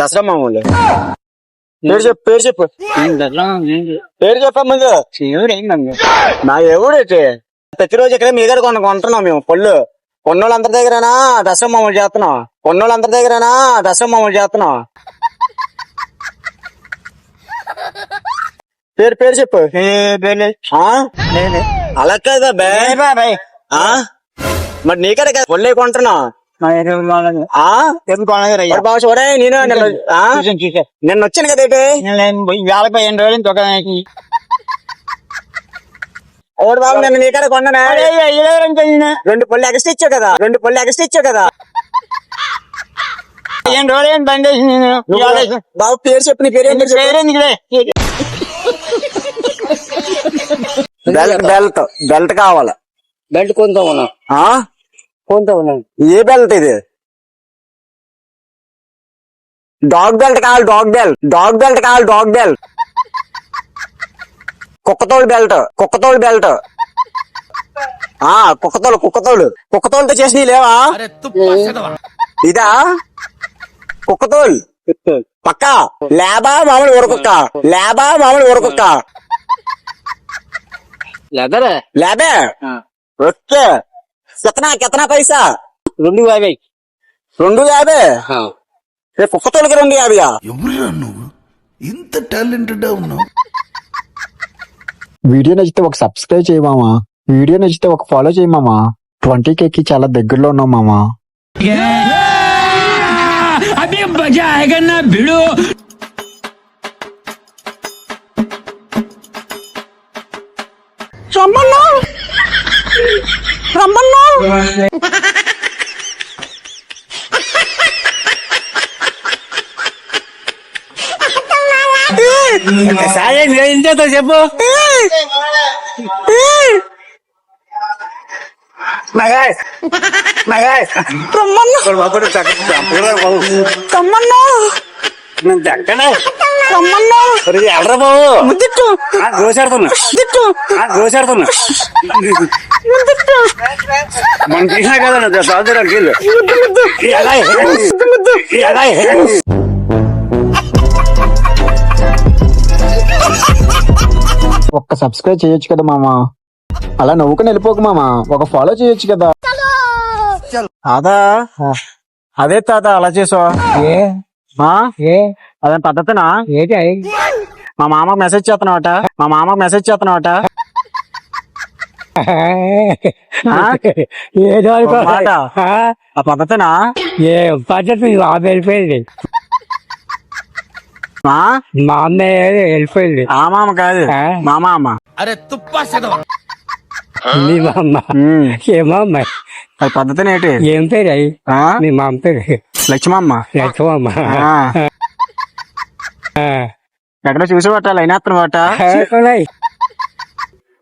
దసరా మామూలు పేరు చెప్పు పేరు చెప్పా ముందు. నా ఎవడైతే ప్రతిరోజు ఇక్కడ మీ దగ్గర కొంటున్నాం మేము పళ్ళు. కొన్నోళ్ళందరి దగ్గరనా దసరా మామూలు చేస్తున్నాం. కొన్నోళ్ళందరి దగ్గరనా దసరా మామూలు చేస్తున్నాం. పేరు చెప్పు. అలా కాదా బాయ్. మరి నీకడే కదా పళ్ళు కొంటున్నావు. చూడే నేను నిన్న వచ్చాను కదా ఓడు బాబు నిన్న నీకడే కొన్నా. 2 పళ్ళు ఎక్స్ట్రా ఇచ్చావు కదా. బాబు పేరు చెప్పు. నీ పేరు బెల్ట్ కావాలా? బెల్ట్ కొంత ఉన్నా. ఏ బెల్ట్ ఇది? డాగ్ బెల్ట్ కావాలి. డాగ్ బెల్ట్ కుక్కతోడు బెల్ట్ కుక్కతోలుతో చేసి నీ లేవా? ఇదా కుక్కతోలు పక్క లేబా మామూలు ఊరకుక్క లేబే ఓకే. కితనా పైసా? 250. కుక్కతోలుకి 250. ఎవరురా నువ్వు ఇంత టాలెంటెడ్ ఉన్నావు? వీడియో నచ్చితే ఒక సబ్స్క్రైబ్ చేయమామా. వీడియో నచ్చితే ఒక ఫాలో చేయమామా. 20K కి చాలా దగ్గరలో ఉన్నాం మామా. ఇంతతో చెప్పు. ఎల్రా బాబు గోసాడుతున్నా మనం చేసినా కదా చదువుకోవడానికి వెళ్ళు. ఒక్క సబ్స్క్రైబ్ చేయొచ్చు కదా మామా. అలా నవ్వుకుని వెళ్ళిపోక మామా. ఒక ఫాలో చేయొచ్చు కదా. అదే తాత అలా చేసావా? అదే పద్ధతినా? మా మామకు మెసేజ్ చేస్తున్నావట. ఆ పద్ధతినా? ఏ పద్ధతి వెళ్ళిపోయింది. మా అమ్మ వెళ్ళిపోయింది. ఆ మామ కాదు మా మామ. అరే తుప్పా చదవ. మీ మా అమ్మ ఏమో అమ్మాయి అది పద్ధతిని ఏంటి? ఏం పేరు అయ్యి? మీ మా అమ్మ పేరు లక్ష్మమ్మ. ఎక్కడ చూసి పట్టాలి అయినా పట్ట.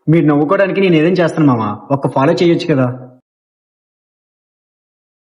మీరు నవ్వుకోవడానికి నేను ఏదేం చేస్తాను మామ. ఒక్క ఫాలో చేయొచ్చు కదా.